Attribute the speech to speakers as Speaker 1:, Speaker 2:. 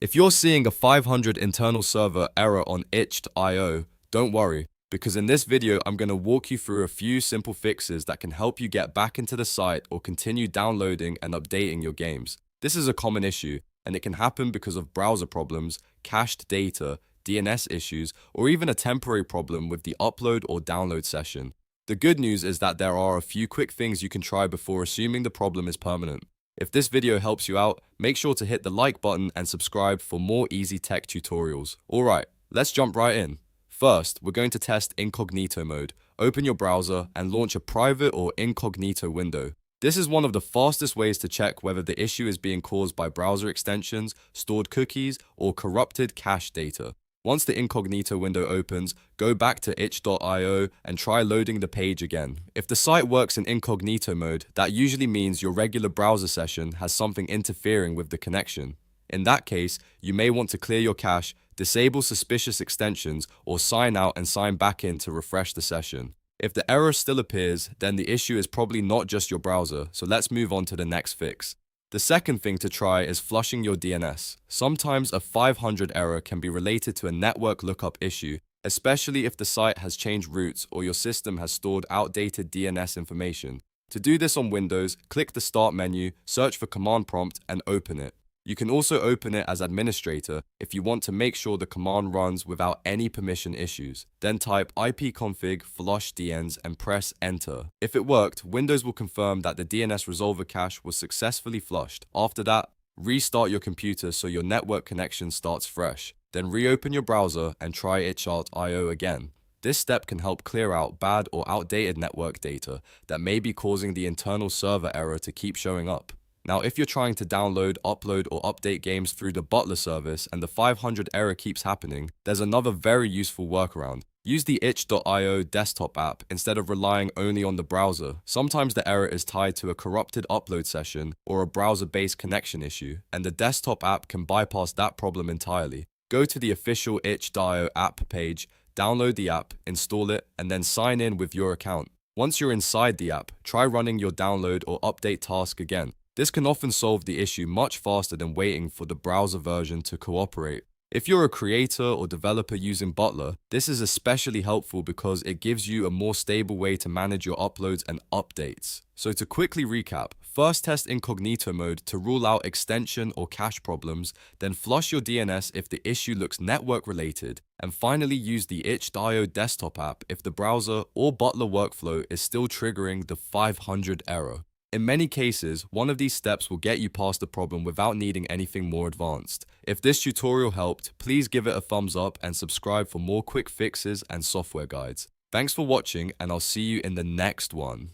Speaker 1: If you're seeing a 500 internal server error on itch.io, don't worry, because in this video I'm going to walk you through a few simple fixes that can help you get back into the site or continue downloading and updating your games. This is a common issue, and it can happen because of browser problems, cached data, DNS issues, or even a temporary problem with the upload or download session. The good news is that there are a few quick things you can try before assuming the problem is permanent. If this video helps you out, make sure to hit the like button and subscribe for more easy tech tutorials. Alright, let's jump right in. First, we're going to test incognito mode. Open your browser and launch a private or incognito window. This is one of the fastest ways to check whether the issue is being caused by browser extensions, stored cookies, or corrupted cache data. Once the incognito window opens, go back to itch.io and try loading the page again. If the site works in incognito mode, that usually means your regular browser session has something interfering with the connection. In that case, you may want to clear your cache, disable suspicious extensions, or sign out and sign back in to refresh the session. If the error still appears, then the issue is probably not just your browser, so let's move on to the next fix. The second thing to try is flushing your DNS. Sometimes a 500 error can be related to a network lookup issue, especially if the site has changed routes or your system has stored outdated DNS information. To do this on Windows, click the Start menu, search for Command Prompt, and open it. You can also open it as administrator if you want to make sure the command runs without any permission issues. Then type ipconfig flush DNS and press enter. If it worked, Windows will confirm that the DNS resolver cache was successfully flushed. After that, restart your computer so your network connection starts fresh. Then reopen your browser and try itch.io again. This step can help clear out bad or outdated network data that may be causing the internal server error to keep showing up. Now, if you're trying to download, upload, or update games through the butler service and the 500 error keeps happening, there's another very useful workaround. Use the itch.io desktop app instead of relying only on the browser. Sometimes the error is tied to a corrupted upload session or a browser-based connection issue, and the desktop app can bypass that problem entirely. Go to the official itch.io app page, download the app, install it, and then sign in with your account. Once you're inside the app, try running your download or update task again. This can often solve the issue much faster than waiting for the browser version to cooperate. If you're a creator or developer using Butler, this is especially helpful because it gives you a more stable way to manage your uploads and updates. So to quickly recap, first test incognito mode to rule out extension or cache problems, then flush your DNS if the issue looks network related, and finally use the itch.io desktop app if the browser or Butler workflow is still triggering the 500 error. In many cases, one of these steps will get you past the problem without needing anything more advanced. If this tutorial helped, please give it a thumbs up and subscribe for more quick fixes and software guides. Thanks for watching, and I'll see you in the next one.